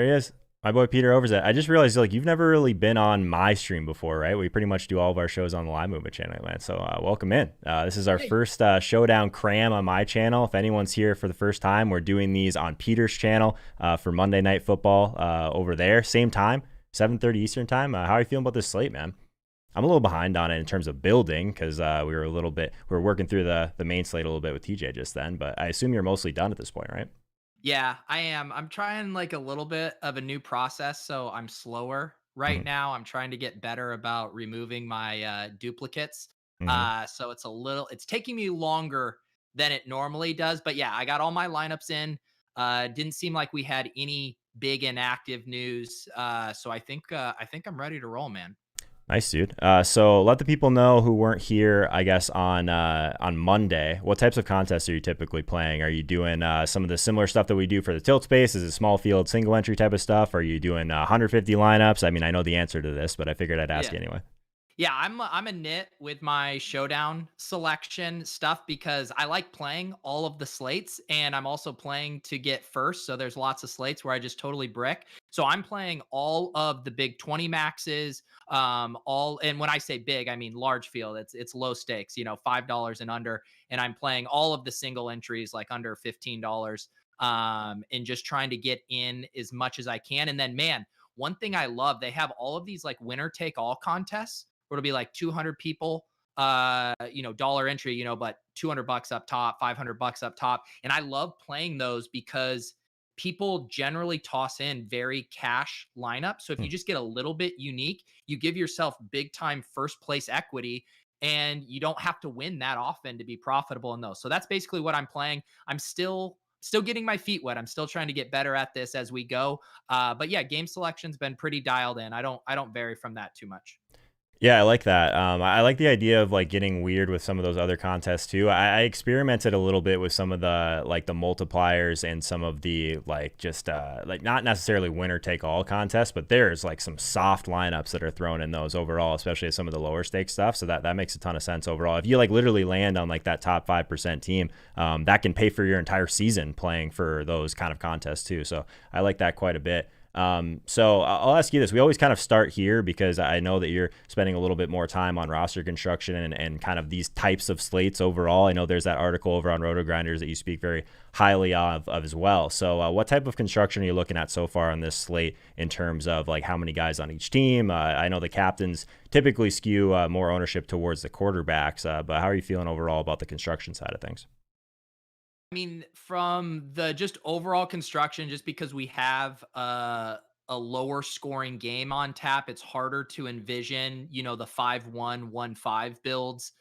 There he is, my boy Peter Overzet. I just realized like you've never really been on my stream before, right? We pretty much do all of our shows on the Line Movement channel, man. So welcome in. This is our first Showdown Cram on my channel. If anyone's here for the first time, we're doing these on Peter's channel for Monday Night Football over there. Same time, 7:30 Eastern time. How are you feeling about this slate, man? I'm a little behind on it in terms of building because we were working through the main slate a little bit with TJ just then. But I assume you're mostly done at this point, right? Yeah, I am. I'm trying like a little bit of a new process, so I'm slower right Mm-hmm. now. I'm trying to get better about removing my duplicates. Mm-hmm. So it's taking me longer than it normally does. But yeah, I got all my lineups in. Didn't seem like we had any big inactive news. So I think I'm ready to roll, man. Nice, dude. So let the people know who weren't here, I guess, on Monday. What types of contests are you typically playing? Are you doing some of the similar stuff that we do for the tilt space? Is it small field, single entry type of stuff? Are you doing 150 lineups? I mean, I know the answer to this, but I figured I'd ask Yeah. you anyway. Yeah, I'm a nit with my showdown selection stuff because I like playing all of the slates and I'm also playing to get first. So there's lots of slates where I just totally brick. So I'm playing all of the big 20 maxes, all and when I say big, I mean large field. It's low stakes, $5 and under. And I'm playing all of the single entries like under $15. And just trying to get in as much as I can. And then man, one thing I love, they have all of these like winner take all contests where it'll be like 200 people, dollar entry, but $200 up top, $500 up top. And I love playing those because people generally toss in very cash lineups. So if Hmm. you just get a little bit unique, you give yourself big time first place equity and you don't have to win that often to be profitable in those. So that's basically what I'm playing. I'm still getting my feet wet. I'm still trying to get better at this as we go. But yeah, game selection's been pretty dialed in. I don't vary from that too much. Yeah, I like that. I like the idea of like getting weird with some of those other contests too. I experimented a little bit with some of the like the multipliers and some of the like just like not necessarily winner take all contests, but there's like some soft lineups that are thrown in those overall, especially some of the lower stake stuff. So that makes a ton of sense overall. If you like literally land on like that top 5% team, that can pay for your entire season playing for those kind of contests too. So I like that quite a bit. So I'll ask you this. We always kind of start here because I know that you're spending a little bit more time on roster construction and kind of these types of slates overall. I know there's that article over on Roto Grinders that you speak very highly of as well. So what type of construction are you looking at so far on this slate in terms of like how many guys on each team? I know the captains typically skew more ownership towards the quarterbacks, but how are you feeling overall about the construction side of things? I mean, from the just overall construction, just because we have a lower scoring game on tap, it's harder to envision, the 5-1-1-5 builds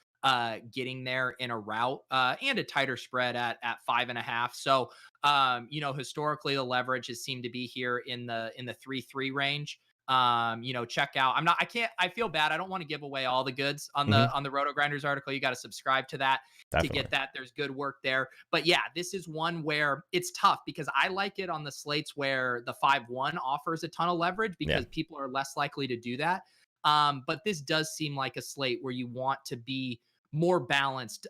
getting there in a route and a tighter spread at 5.5. So historically the leverage has seemed to be here in the 3-3 range. Check out. I feel bad. I don't want to give away all the goods on Hmm. the Roto Grinders article. You got to subscribe to that to Definitely. get that. There's good work there. But yeah, this is one where it's tough because I like it on the slates where the 5-1 offers a ton of leverage Yeah. because people are less likely to do that. But this does seem like a slate where you want to be more balanced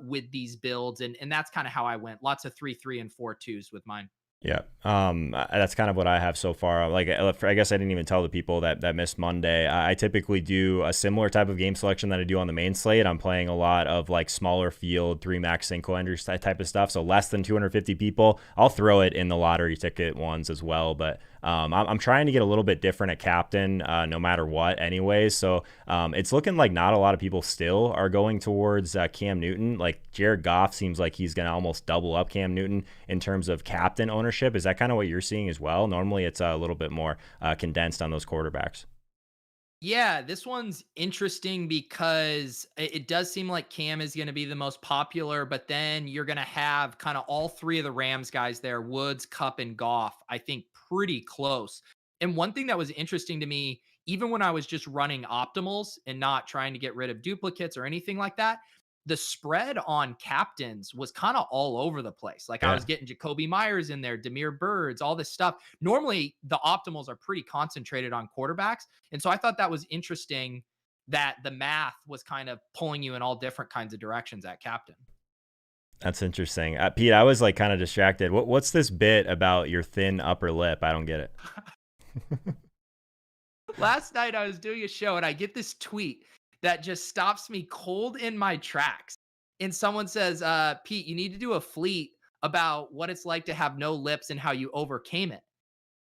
with these builds. And that's kind of how I went. Lots of 3-3 and 4-2s with mine. Yeah. That's kind of what I have so far. Like, I guess I didn't even tell the people that missed Monday. I typically do a similar type of game selection that I do on the main slate. I'm playing a lot of like smaller field, 3 max single enders type of stuff. So less than 250 people. I'll throw it in the lottery ticket ones as well. But I'm trying to get a little bit different at captain, no matter what, anyways. So it's looking like not a lot of people still are going towards Cam Newton. Like Jared Goff seems like he's going to almost double up Cam Newton in terms of captain ownership. Is that kind of what you're seeing as well? Normally, it's a little bit more condensed on those quarterbacks. Yeah, this one's interesting because it does seem like Cam is going to be the most popular, but then you're going to have kind of all three of the Rams guys there, Woods, Cup, and Goff, I think pretty close. And one thing that was interesting to me, even when I was just running optimals and not trying to get rid of duplicates or anything like that, the spread on captains was kind of all over the place. Like I Yeah. was getting Jacoby Myers in there, Demir Birds, all this stuff. Normally, the optimals are pretty concentrated on quarterbacks. And so I thought that was interesting that the math was kind of pulling you in all different kinds of directions at captain. That's interesting. Pete, I was like kind of distracted. What's this bit about your thin upper lip? I don't get it. Last night I was doing a show and I get this tweet that just stops me cold in my tracks. And someone says, Pete, you need to do a fleet about what it's like to have no lips and how you overcame it.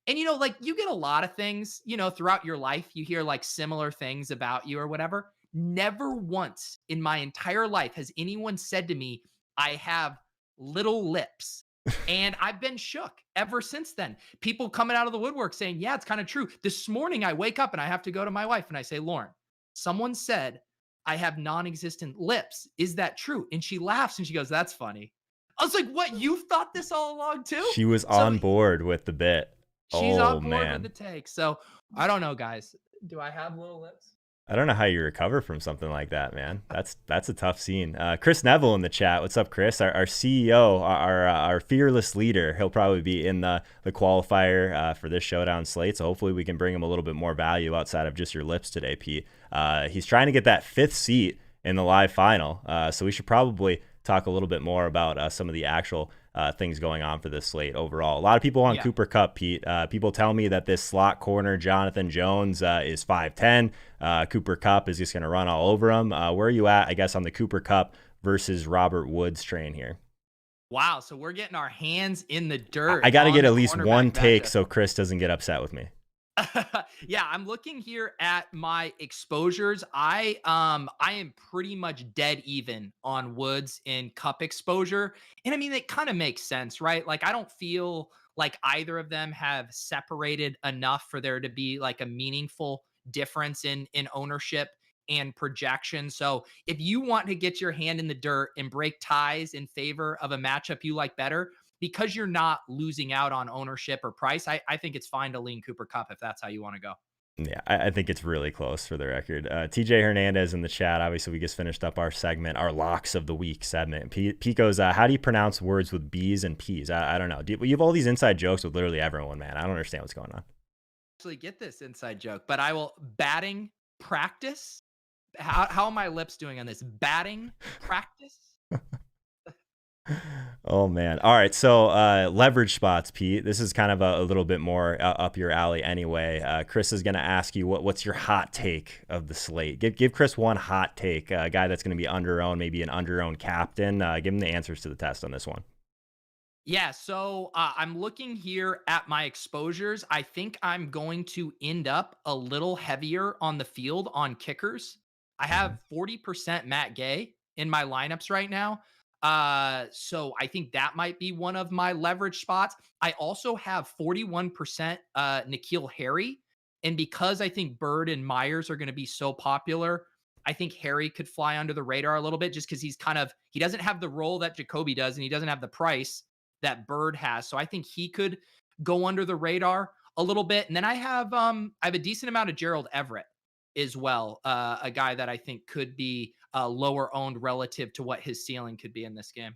And like you get a lot of things, throughout your life, you hear like similar things about you or whatever. Never once in my entire life has anyone said to me, I have little lips. And I've been shook ever since then. People coming out of the woodwork saying, yeah, it's kind of true. This morning I wake up and I have to go to my wife and I say, Lauren, someone said I have non existent lips. Is that true? And she laughs and she goes, that's funny. I was like, what? You thought this all along too? She was So on board with the bit. she's Oh on board with man. the take. So I don't know, guys. Do I have little lips? I don't know how you recover from something like that, man. That's a tough scene. Chris Neville in the chat. What's up, Chris? Our CEO, our fearless leader. He'll probably be in the qualifier for this showdown slate. So hopefully we can bring him a little bit more value outside of just your lips today, Pete. He's trying to get that 5th seat in the live final. So we should probably talk a little bit more about some of the actual things going on for this slate overall. A lot of people on Cooper Kupp, Pete. People tell me that this slot corner, Jonathan Jones, is 5'10". Cooper Kupp is just going to run all over him. Where are you at, I guess, on the Cooper Kupp versus Robert Woods train here? Wow. So we're getting our hands in the dirt. I got to get at least one take so Chris doesn't get upset with me. Yeah, I'm looking here at my exposures. I am pretty much dead even on Woods and Cup exposure. And I mean, it kind of makes sense, right? Like I don't feel like either of them have separated enough for there to be like a meaningful difference in ownership and projection. So if you want to get your hand in the dirt and break ties in favor of a matchup you like better, because you're not losing out on ownership or price, I think it's fine to lean Cooper Kupp if that's how you want to go. Yeah, I think it's really close for the record. TJ Hernandez in the chat. Obviously, we just finished up our segment, our locks of the week segment. Pete goes, how do you pronounce words with B's and P's? I don't know. You have all these inside jokes with literally everyone, man. I don't understand what's going on. Actually get this inside joke, but I will batting practice. How are my lips doing on this? Batting practice? Oh man. All right. So leverage spots, Pete. This is kind of a little bit more up your alley anyway. Chris is going to ask you what's your hot take of the slate. Give Chris one hot take, a guy that's going to be under-owned, maybe an under-owned captain. Give him the answers to the test on this one. Yeah, so I'm looking here at my exposures. I think I'm going to end up a little heavier on the field on kickers. I have 40% Matt Gay in my lineups right now. So I think that might be one of my leverage spots. I also have 41% N'Keal Harry. And because I think Bird and Myers are going to be so popular, I think Harry could fly under the radar a little bit just because he doesn't have the role that Jacoby does and he doesn't have the price that Bird has. So I think he could go under the radar a little bit. And then I have a decent amount of Gerald Everett as well, a guy that I think could be lower owned relative to what his ceiling could be in this game.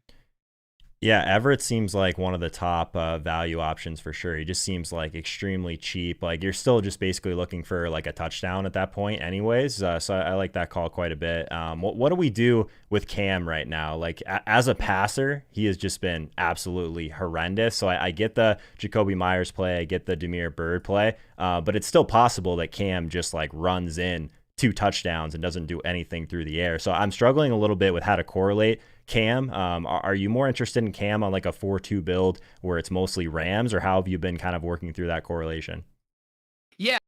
Yeah, Everett seems like one of the top value options for sure. He just seems like extremely cheap. Like you're still just basically looking for like a touchdown at that point anyways. So I like that call quite a bit. What do we do with Cam right now? Like as a passer, he has just been absolutely horrendous. So I get the Jacoby Myers play. I get the Damiere Byrd play. But it's still possible that Cam just like runs in 2 touchdowns and doesn't do anything through the air. So I'm struggling a little bit with how to correlate Cam. Are you more interested in Cam on like a 4-2 build where it's mostly Rams, or how have you been kind of working through that correlation? Yeah,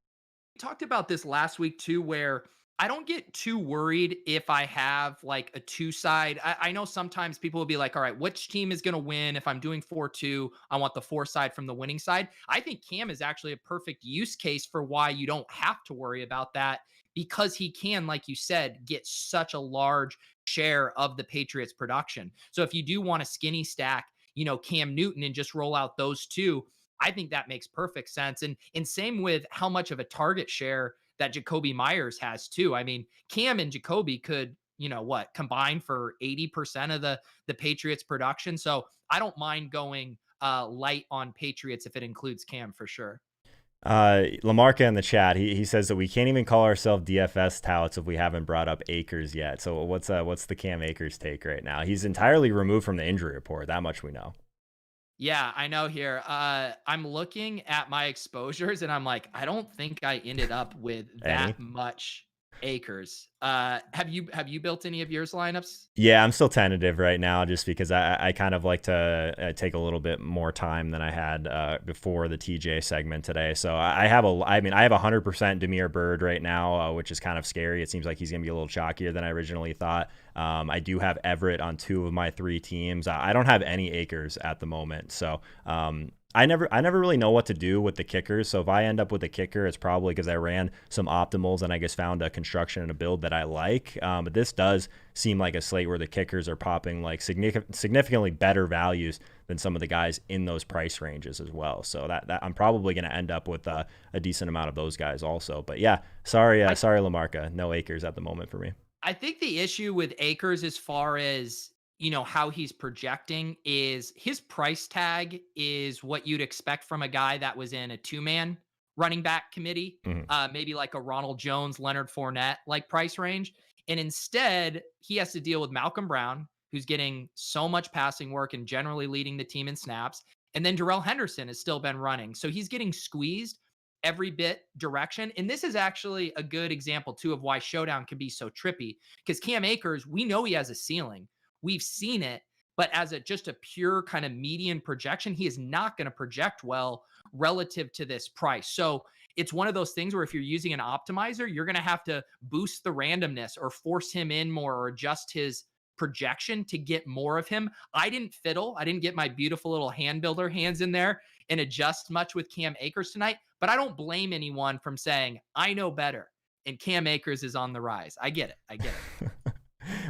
we talked about this last week too, where I don't get too worried if I have like a 2 side. I know sometimes people will be like, all right, which team is going to win? If I'm doing 4-2, I want the 4 side from the winning side. I think Cam is actually a perfect use case for why you don't have to worry about that, because he can, like you said, get such a large share of the Patriots production. So if you do want a skinny stack, Cam Newton and just roll out those 2, I think that makes perfect sense. And same with how much of a target share that Jacoby Myers has too. I mean, Cam and Jacoby could, combine for 80% of the Patriots production. So I don't mind going light on Patriots if it includes Cam for sure. Lamarca in the chat, he says that we can't even call ourselves DFS touts if we haven't brought up Akers yet. So what's the Cam Akers take right now? He's entirely removed from the injury report. That much we know. Yeah, I know here. I'm looking at my exposures and I'm like, I don't think I ended up with that much Akers. Have you built any of yours lineups? Yeah, I'm still tentative right now just because I kind of like to take a little bit more time than I had before the TJ segment today. So I have 100% Damiere Byrd right now, which is kind of scary. It seems like he's going to be a little chalkier than I originally thought. I do have Everett on 2 of my 3 teams. I don't have any Akers at the moment. So I never really know what to do with the kickers. So if I end up with a kicker, it's probably because I ran some optimals and I guess found a construction and a build that I like. But this does seem like a slate where the kickers are popping like significantly better values than some of the guys in those price ranges as well. So that I'm probably going to end up with a decent amount of those guys also. But yeah, sorry Lamarca, no Akers at the moment for me. I think the issue with Akers as far as how he's projecting is his price tag is what you'd expect from a guy that was in a 2-man running back committee, maybe like a Ronald Jones, Leonard Fournette like price range. And instead he has to deal with Malcolm Brown, who's getting so much passing work and generally leading the team in snaps. And then Darrell Henderson has still been running. So he's getting squeezed every bit direction. And this is actually a good example too of why Showdown can be so trippy, because Cam Akers, we know he has a ceiling. We've seen it, but as just a pure kind of median projection, he is not going to project well relative to this price. So it's one of those things where if you're using an optimizer, you're going to have to boost the randomness or force him in more or adjust his projection to get more of him. I didn't fiddle. I didn't get my beautiful little hand builder hands in there and adjust much with Cam Akers tonight, but I don't blame anyone from saying, I know better. And Cam Akers is on the rise. I get it.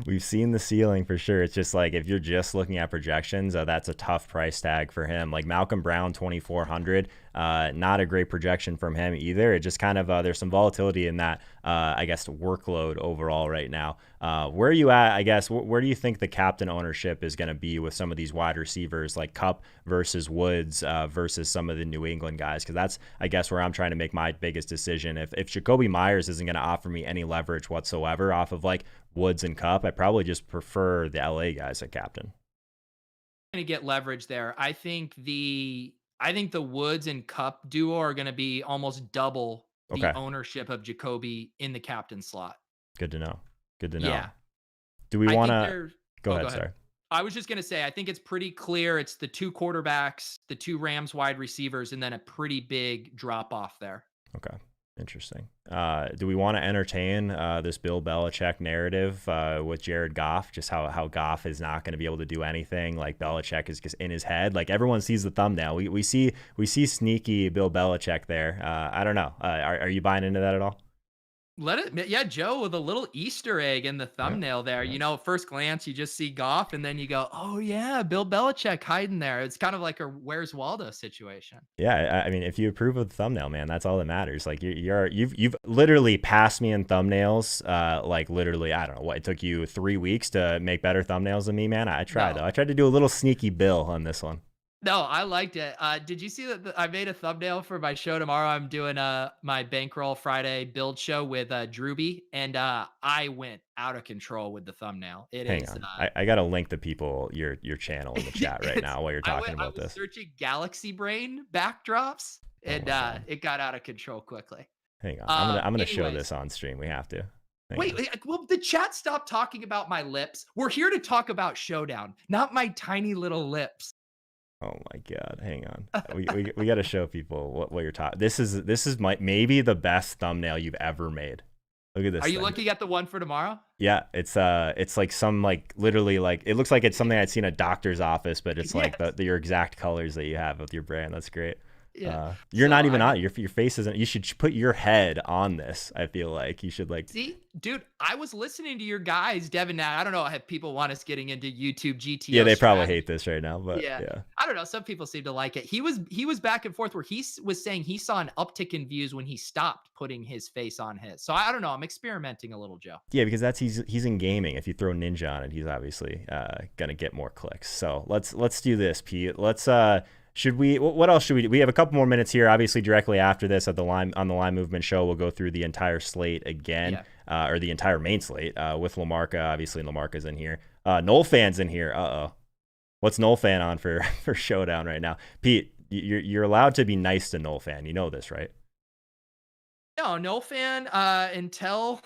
We've seen the ceiling for sure. It's just like if you're just looking at projections, that's a tough price tag for him. Like Malcolm Brown, 2,400, not a great projection from him either. It just kind of there's some volatility in that, I guess, workload overall right now. Where are you at? I guess where do you think the captain ownership is going to be with some of these wide receivers like Kupp versus Woods versus some of the New England guys? Because that's, I guess, where I'm trying to make my biggest decision. If Jacoby Myers isn't going to offer me any leverage whatsoever off of like Woods and Kupp, I probably just prefer the LA guys at captain. Going to get leverage there. I think the Woods and Kupp duo are going to be almost double the ownership of Jacoby in the captain slot. Good to know. Yeah. Do we want to go ahead? Sorry. I was just going to say, I think it's pretty clear. It's the 2 quarterbacks, the 2 Rams wide receivers, and then a pretty big drop off there. Okay. Interesting. Do we want to entertain this Bill Belichick narrative with Jared Goff? Just how Goff is not going to be able to do anything. Like Belichick is just in his head. Like everyone sees the thumbnail. We see sneaky Bill Belichick there. I don't know. Are you buying into that at all? Joe with a little Easter egg in the thumbnail there. At first glance, you just see Goff, and then you go, oh yeah, Bill Belichick hiding there. It's kind of like a Where's Waldo situation. Yeah, I mean, if you approve of the thumbnail, man, that's all that matters. Like you've literally passed me in thumbnails. Like literally, I don't know what, it took you 3 weeks to make better thumbnails than me, man. I tried though. I tried to do a little sneaky Bill on this one. No, I liked it. Did you see that I made a thumbnail for my show tomorrow? I'm doing my Bankroll Friday build show with Drewby, and I went out of control with the thumbnail. Hang on. I got to link the people your channel in the chat right now while you're talking about this. I was searching Galaxy Brain backdrops, and it got out of control quickly. Hang on. I'm gonna show this on stream. We have to. Wait, well, the chat stopped talking about my lips. We're here to talk about Showdown, not my tiny little lips. Oh my God! Hang on, we got to show people what you're talking. This is maybe the best thumbnail you've ever made. Look at this. Are you looking at the one for tomorrow? Yeah, it's like some like literally like it looks like it's something I'd seen in a doctor's office, but it's like your exact colors that you have with your brand. That's great. Yeah, you're not even on it. Your face isn't. You should put your head on this. I feel like you should like. See, dude, I was listening to your guys, Devin. Now I don't know if people want us getting into YouTube GTO. Yeah, they probably hate this right now, but yeah, I don't know. Some people seem to like it. He was back and forth where he was saying he saw an uptick in views when he stopped putting his face on his. So I don't know. I'm experimenting a little, Joe. Yeah, because he's in gaming. If you throw Ninja on it, he's obviously gonna get more clicks. So let's do this, Pete. Let's Should we? What else should we do? We have a couple more minutes here. Obviously, directly after this, at the line movement show, we'll go through the entire slate again, or the entire main slate with Lamarca. Obviously, Lamarca's in here. Noel fan's in here. What's Noel fan on for Showdown right now? Pete, you're allowed to be nice to Noel fan. You know this, right? No, Noel fan. Until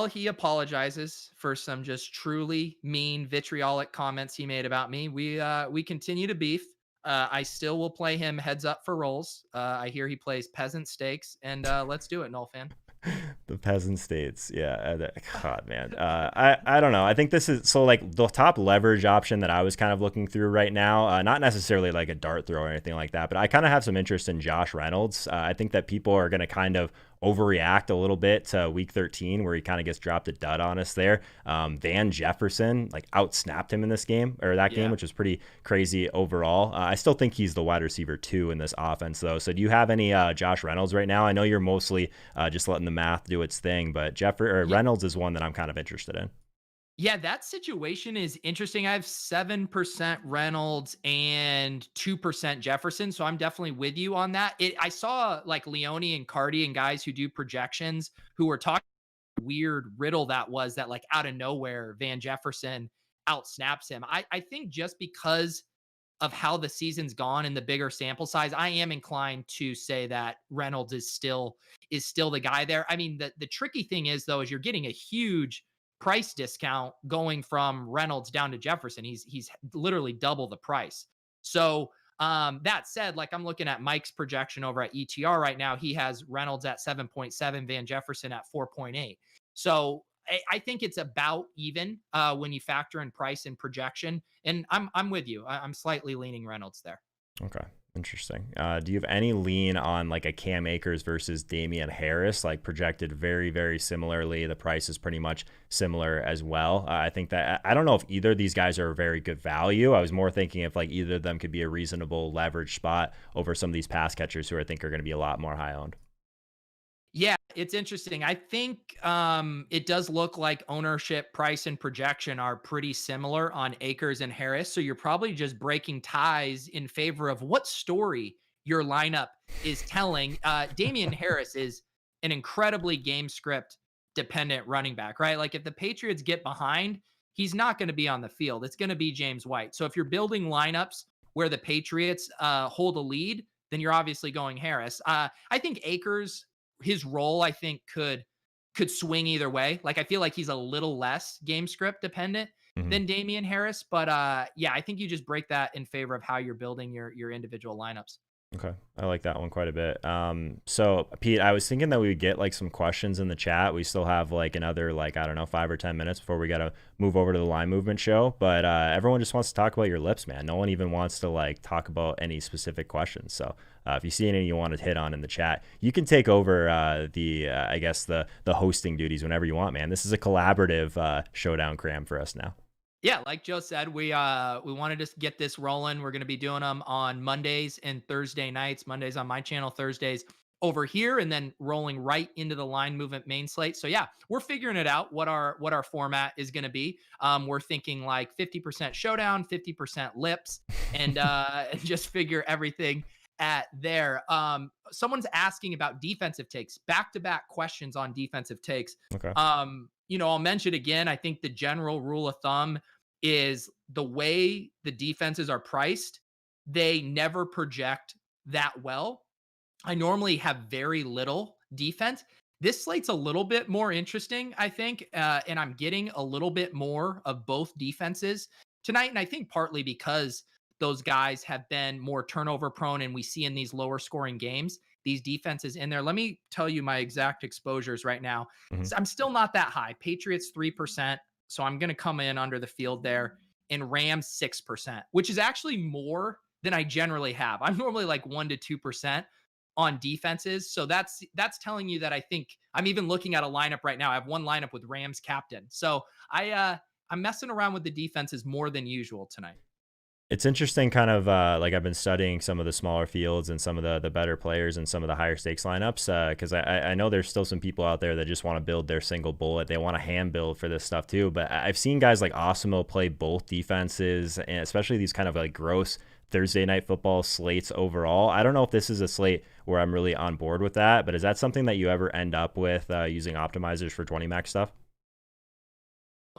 he apologizes for some just truly mean, vitriolic comments he made about me, we continue to beef. I still will play him heads up for rolls. I hear he plays peasant stakes, and let's do it, Noel fan. The peasant states. Yeah. God, man. I don't know. I think this is so like the top leverage option that I was kind of looking through right now. Not necessarily like a dart throw or anything like that, but I kind of have some interest in Josh Reynolds. I think that people are going to kind of overreact a little bit to week 13 where he kind of gets dropped a dud on us there. Van Jefferson like outsnapped him in this game or that game, which was pretty crazy overall. I still think he's the wide receiver 2 in this offense though. So do you have any Josh Reynolds right now? I know you're mostly just letting the math do its thing, but Reynolds is one that I'm kind of interested in. Yeah, that situation is interesting. I have 7% Reynolds and 2% Jefferson, so I'm definitely with you on that. I saw like Leone and Cardi and guys who do projections who were talking weird riddle that was that like out of nowhere Van Jefferson outsnaps him. I think just because of how the season's gone and the bigger sample size, I am inclined to say that Reynolds is still the guy there. I mean, the tricky thing is though, is you're getting a huge price discount going from Reynolds down to Jefferson. He's literally double the price. So that said, like I'm looking at Mike's projection over at ETR right now. He has Reynolds at 7.7, Van Jefferson at 4.8. So I think it's about even when you factor in price and projection. And I'm with you. I'm slightly leaning Reynolds there. Okay. Interesting. Do you have any lean on like a Cam Akers versus Damian Harris, like projected very, very similarly? The price is pretty much similar as well. I think that I don't know if either of these guys are a very good value. I was more thinking if like either of them could be a reasonable leverage spot over some of these pass catchers who I think are going to be a lot more high owned. Yeah, it's interesting. I think it does look like ownership, price, and projection are pretty similar on Akers and Harris. So you're probably just breaking ties in favor of what story your lineup is telling. Damian Harris is an incredibly game script dependent running back, right? Like if the Patriots get behind, he's not going to be on the field. It's going to be James White. So if you're building lineups where the Patriots hold a lead, then you're obviously going Harris. I think Akers, his role, I think could swing either way. Like I feel like he's a little less game script dependent than Damian Harris, but yeah, I think you just break that in favor of how you're building your individual lineups. Okay. I like that one quite a bit. So Pete, I was thinking that we would get like some questions in the chat. We still have like another, like, I don't know, 5 or 10 minutes before we got to move over to the line movement show. But everyone just wants to talk about your lips, man. No one even wants to like talk about any specific questions. So if you see any you want to hit on in the chat, you can take over I guess the hosting duties whenever you want, man. This is a collaborative Showdown Cram for us now. Yeah, like Joe said, we wanted to get this rolling. We're going to be doing them on Mondays and Thursday nights. Mondays on my channel, Thursdays over here, and then rolling right into the line movement main slate. So yeah, we're figuring it out what our format is going to be. We're thinking like 50% showdown, 50% lips, and just figure everything at there. Someone's asking about defensive takes, back-to-back questions on defensive takes. Okay. I'll mention again, I think the general rule of thumb is the way the defenses are priced, they never project that well. I normally have very little defense. This slate's a little bit more interesting, I think, and I'm getting a little bit more of both defenses tonight. And I think partly because those guys have been more turnover prone and we see in these lower scoring games, these defenses in there. Let me tell you my exact exposures right now. So I'm still not that high. Patriots 3%. So I'm going to come in under the field there, and Rams 6%, which is actually more than I generally have. I'm normally like 1 to 2% on defenses. So that's telling you that I think I'm even looking at a lineup right now. I have one lineup with Rams captain. So I'm messing around with the defenses more than usual tonight. It's interesting, kind of like I've been studying some of the smaller fields and some of the better players and some of the higher stakes lineups because I know there's still some people out there that just want to build their single bullet. They want to hand build for this stuff too. But I've seen guys like Osimo play both defenses, and especially these kind of like gross Thursday night football slates overall. I don't know if this is a slate where I'm really on board with that, but is that something that you ever end up with using optimizers for 20 max stuff?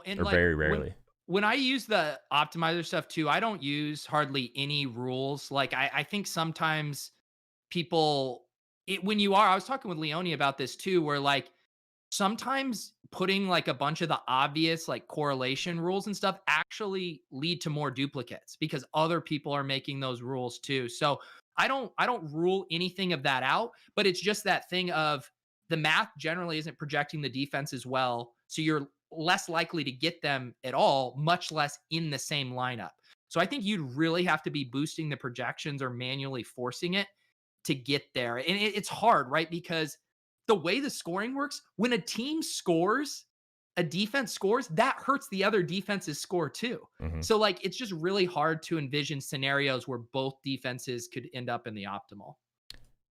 And Or like very rarely? when I use the optimizer stuff too, I don't use hardly any rules. Like I think sometimes people when you are, I was talking with Leone about this too, where like sometimes putting like a bunch of the obvious like correlation rules and stuff actually lead to more duplicates because other people are making those rules too. So I don't rule anything of that out, but it's just that thing of the math generally isn't projecting the defense as well. So you're less likely to get them at all, much less in the same lineup. So I think you'd really have to be boosting the projections or manually forcing it to get there. And it's hard, right? Because the way the scoring works, when a team scores, a defense scores, that hurts the other defense's score too. Mm-hmm. So like it's just really hard to envision scenarios where both defenses could end up in the optimal.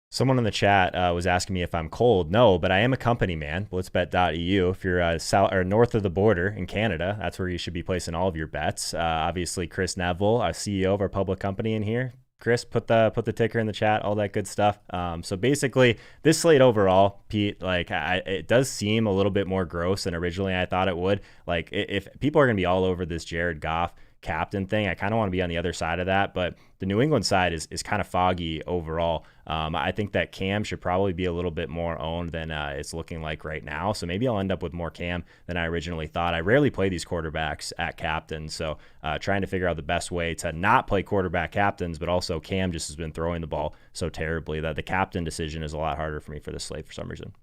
Someone in the chat was asking me if I'm cold. No, but I am a company man. Blitzbet.eu. If you're south or north of the border in Canada, that's where you should be placing all of your bets. Obviously, Chris Neville, our CEO of our public company in here. Chris, put the ticker in the chat, all that good stuff. So basically, this slate overall, Pete, like it does seem a little bit more gross than originally I thought it would. Like if people are going to be all over this Jared Goff captain thing, I kind of want to be on the other side of that, but the New England side is kind of foggy overall. I think that Cam should probably be a little bit more owned than it's looking like right now. So maybe I'll end up with more Cam than I originally thought. I rarely play these quarterbacks at captain, so trying to figure out the best way to not play quarterback captains, but also Cam just has been throwing the ball so terribly that the captain decision is a lot harder for me for this slate for some reason.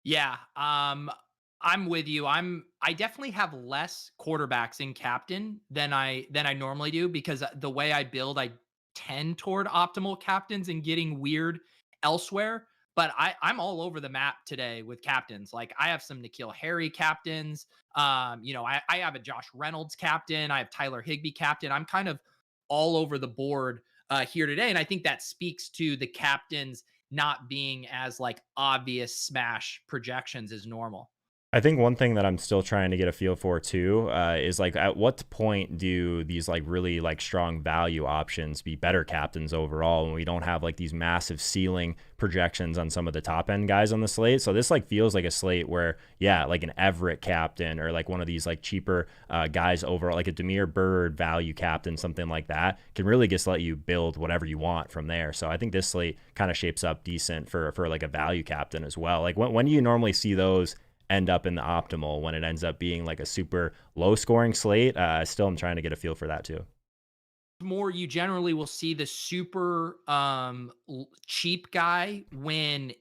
Yeah. I'm with you. I definitely have less quarterbacks in captain than I normally do because the way I build, I tend toward optimal captains and getting weird elsewhere. But I'm all over the map today with captains. Like I have some N'Keal Harry captains. I have a Josh Reynolds captain. I have Tyler Higbee captain. I'm kind of all over the board here today, and I think that speaks to the captains not being as like obvious smash projections as normal. I think one thing that I'm still trying to get a feel for too is like at what point do these like really like strong value options be better captains overall when we don't have like these massive ceiling projections on some of the top end guys on the slate. So this like feels like a slate where like an Everett captain or like one of these like cheaper guys overall, like a Damian Bird value captain, something like that can really just let you build whatever you want from there. So I think this slate kind of shapes up decent for like a value captain as well. Like when do you normally see those end up in the optimal when it ends up being like a super low scoring slate? Still, I'm trying to get a feel for that too. More, you generally will see the super cheap guy when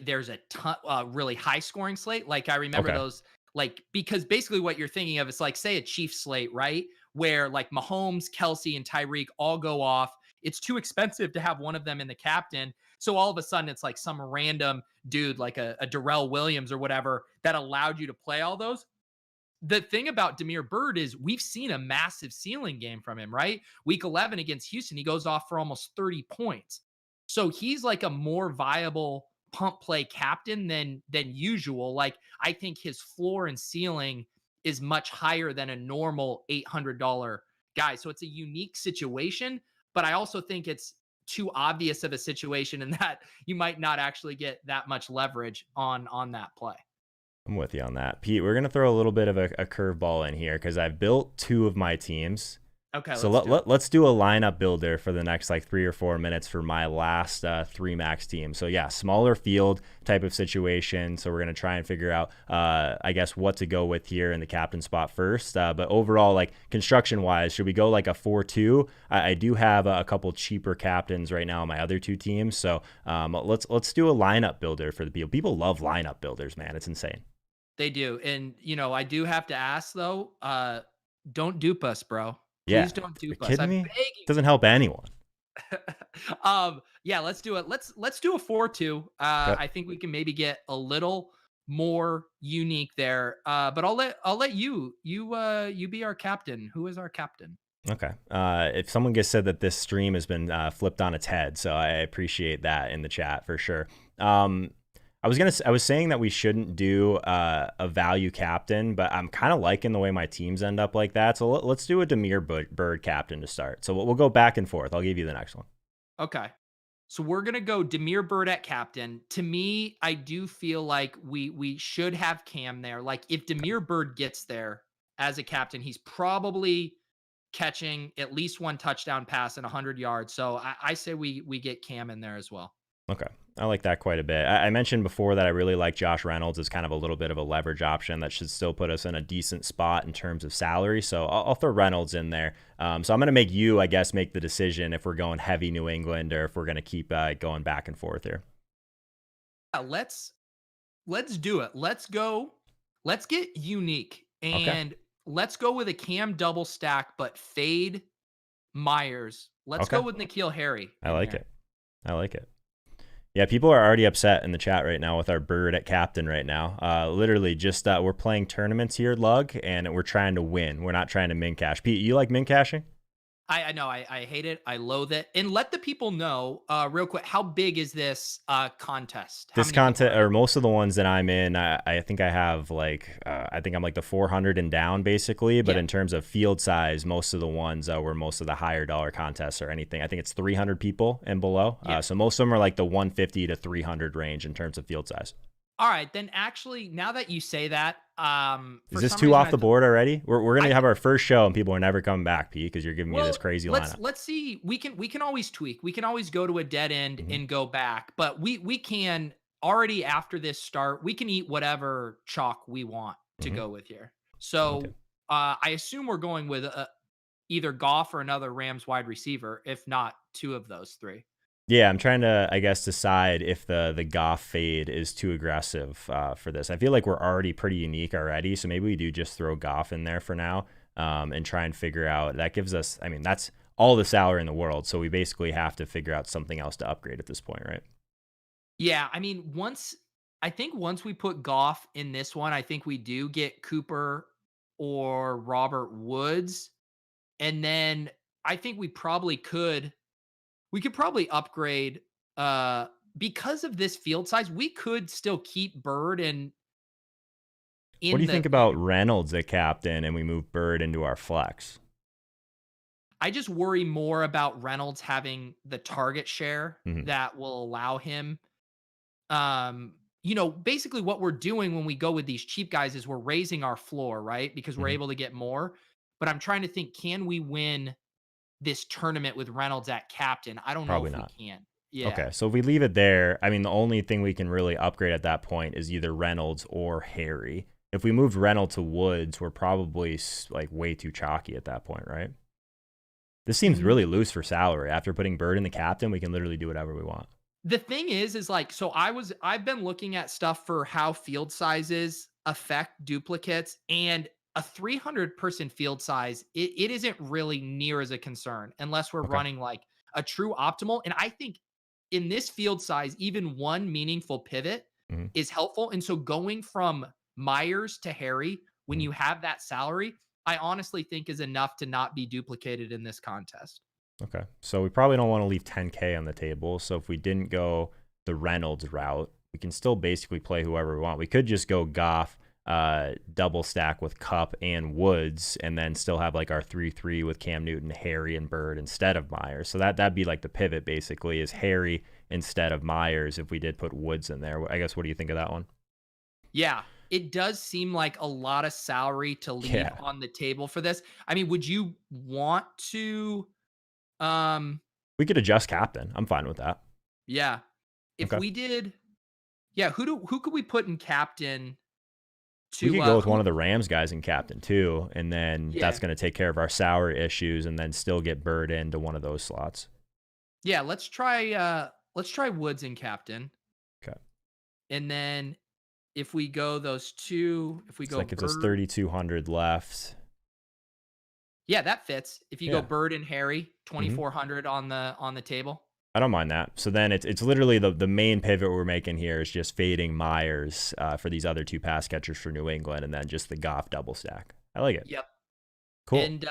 there's a ton really high scoring slate. Like I remember Okay. those, like, because basically what you're thinking of is like, say a Chiefs slate, right? Where like Mahomes, Kelsey, and Tyreek all go off. It's too expensive to have one of them in the captain. So all of a sudden it's like some random dude like a Darrell Williams or whatever that allowed you to play all those. The thing about Damian Bird is we've seen a massive ceiling game from him, right? Week 11 against Houston, he goes off for almost 30 points. So he's like a more viable pump play captain than usual. Like I think his floor and ceiling is much higher than a normal $800 guy. So it's a unique situation, but I also think it's too obvious of a situation and that you might not actually get that much leverage on that play. I'm with you on that. Pete, we're going to throw a little bit of a curveball in here because I've built two of my teams. Okay, So let's do a lineup builder for the next like 3 or 4 minutes for my last 3 max team. So yeah, smaller field type of situation. So we're going to try and figure out, I guess, what to go with here in the captain spot first. But overall, like construction wise, should we go like a 4-2? I do have a couple cheaper captains right now on my other 2 teams. So let's do a lineup builder for the people. People love lineup builders, man. It's insane. They do. And, I do have to ask, though, don't dupe us, bro. Yeah. Please don't dupe Are you us. kidding I'm me? begging. Doesn't help anyone. Yeah, let's do it. Let's do a 4-2. Okay. I think we can maybe get a little more unique there. But I'll let you be our captain. Who is our captain? Okay. If someone just said that this stream has been flipped on its head, so I appreciate that in the chat for sure. I was saying that we shouldn't do a value captain, but I'm kind of liking the way my teams end up like that. So let's do a Demir Bird captain to start. So we'll go back and forth. I'll give you the next one. Okay. So we're gonna go Demir Bird at captain. To me, I do feel like we should have Cam there. Like if Demir Bird gets there as a captain, he's probably catching at least one touchdown pass and 100 yards. So I say we get Cam in there as well. Okay. I like that quite a bit. I mentioned before that I really like Josh Reynolds as kind of a little bit of a leverage option that should still put us in a decent spot in terms of salary. So I'll throw Reynolds in there. So I'm going to make you, I guess, make the decision if we're going heavy New England or if we're going to keep going back and forth here. Yeah, let's do it. Let's go. Let's get unique and let's go with a Cam double stack, but fade Myers. Let's go with N'Keal Harry. I like it. I like it. Yeah, people are already upset in the chat right now with our Bird at captain right now. Literally just we're playing tournaments here, Lug, and we're trying to win. We're not trying to min cash. Pete, you like min cashing? I know. I hate it. I loathe it. And let the people know real quick, how big is this contest? This contest, or most of the ones that I'm in, I think I have like, I think I'm like the 400 and down basically. But in terms of field size, most of the ones where most of the higher dollar contests or anything, I think it's 300 people and below. So most of them are like the 150 to 300 range in terms of field size. All right, then actually, now that you say that, is this too off the board already? We're gonna have our first show and people are never coming back, Pete, because you're giving me this crazy lineup. Let's see. We can always tweak. We can always go to a dead end and go back. But we can already after this start, we can eat whatever chalk we want to go with here. So I assume we're going with either Goff or another Rams wide receiver, if not two of those three. Yeah, I'm trying to, I guess, decide if the Goff fade is too aggressive for this. I feel like we're already pretty unique already, so maybe we do just throw Goff in there for now and try and figure out. That gives us, I mean, that's all the salary in the world, so we basically have to figure out something else to upgrade at this point, right? Yeah, I mean, once we put Goff in this one, I think we do get Cooper or Robert Woods, and then I think we could probably upgrade because of this field size. We could still keep Bird and what do you think about Reynolds at captain and we move Bird into our flex? I just worry more about Reynolds having the target share that will allow him. Basically what we're doing when we go with these cheap guys is we're raising our floor, right? Because we're able to get more. But I'm trying to think, can we win this tournament with Reynolds at captain? I don't know if we can. Yeah. Okay, so if we leave it there, I mean, the only thing we can really upgrade at that point is either Reynolds or Harry. If we moved Reynolds to Woods, we're probably like way too chalky at that point, right? This seems really loose for salary. After putting Bird in the captain, we can literally do whatever we want. The thing is like, so I've been looking at stuff for how field sizes affect duplicates, and a 300 person field size, it isn't really near as a concern unless we're running like a true optimal. And I think in this field size, even one meaningful pivot is helpful. And so going from Myers to Harry, when you have that salary, I honestly think is enough to not be duplicated in this contest. Okay. So we probably don't want to leave 10K on the table. So if we didn't go the Reynolds route, we can still basically play whoever we want. We could just go Goff, double stack with Kupp and Woods, and then still have like our 3-3 with Cam Newton, Harry, and Bird instead of Myers. So that'd be like the pivot basically, is Harry instead of Myers if we did put Woods in there. I guess, what do you think of that one? Yeah, it does seem like a lot of salary to leave on the table for this. I mean, would you want to we could adjust captain. I'm fine with that. Yeah. If we did, who could we put in captain? We could go with one of the Rams guys in captain too, and then that's going to take care of our salary issues, and then still get Bird into one of those slots. Yeah, let's try Woods in captain. Okay. And then if we go those two, if we go, that gives us 3,200 left. Yeah, that fits. If you go Bird and Harry, 2,400 on the table. I don't mind that. So then it's literally the main pivot we're making here is just fading Myers for these other two pass catchers for New England, and then just the Goff double stack. I like it. Yep. Cool. And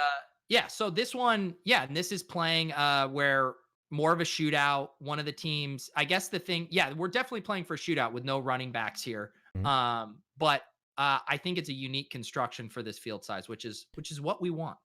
so this one, and this is playing where more of a shootout. One of the teams, I guess the thing, yeah, we're definitely playing for a shootout with no running backs here. But I think it's a unique construction for this field size, which is what we want.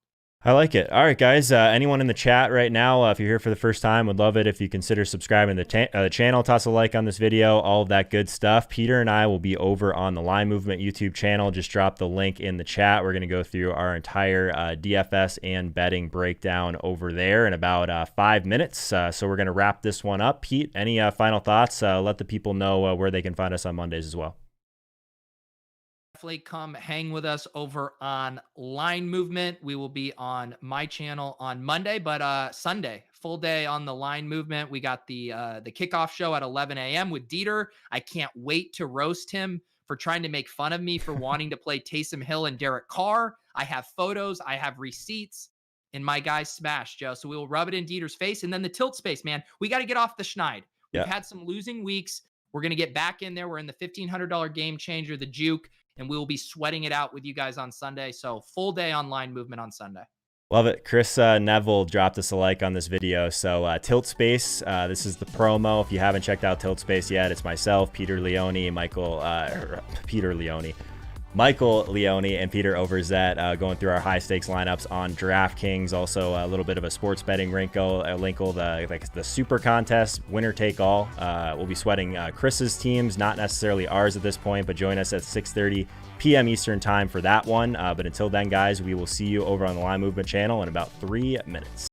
I like it. All right, guys. Anyone in the chat right now, if you're here for the first time, would love it if you consider subscribing to the channel, toss a like on this video, all of that good stuff. Peter and I will be over on the Line Movement YouTube channel. Just drop the link in the chat. We're going to go through our entire DFS and betting breakdown over there in about 5 minutes. So we're going to wrap this one up. Pete, any final thoughts? Let the people know where they can find us on Mondays as well. Definitely come hang with us over on Line Movement. We will be on my channel on Monday, but Sunday, full day on the Line Movement. We got the kickoff show at 11 a.m. with Dieter. I can't wait to roast him for trying to make fun of me for wanting to play Taysom Hill and Derek Carr. I have photos, I have receipts, and my guys smashed, Joe. So we will rub it in Dieter's face. And then the tilt space, man. We got to get off the schneid. We've had some losing weeks. We're going to get back in there. We're in the $1,500 game changer, the juke, and we will be sweating it out with you guys on Sunday. So full day on Line Movement on Sunday. Love it. Chris Neville dropped us a like on this video. So Tilt Space, this is the promo. If you haven't checked out Tilt Space yet, it's myself, Michael Leone, and Peter Overzet going through our high stakes lineups on DraftKings. Also a little bit of a sports betting wrinkle, the super contest, winner take all. We'll be sweating Chris's teams, not necessarily ours at this point, but join us at 6:30 p.m. Eastern time for that one. But until then, guys, we will see you over on the Line Movement channel in about 3 minutes.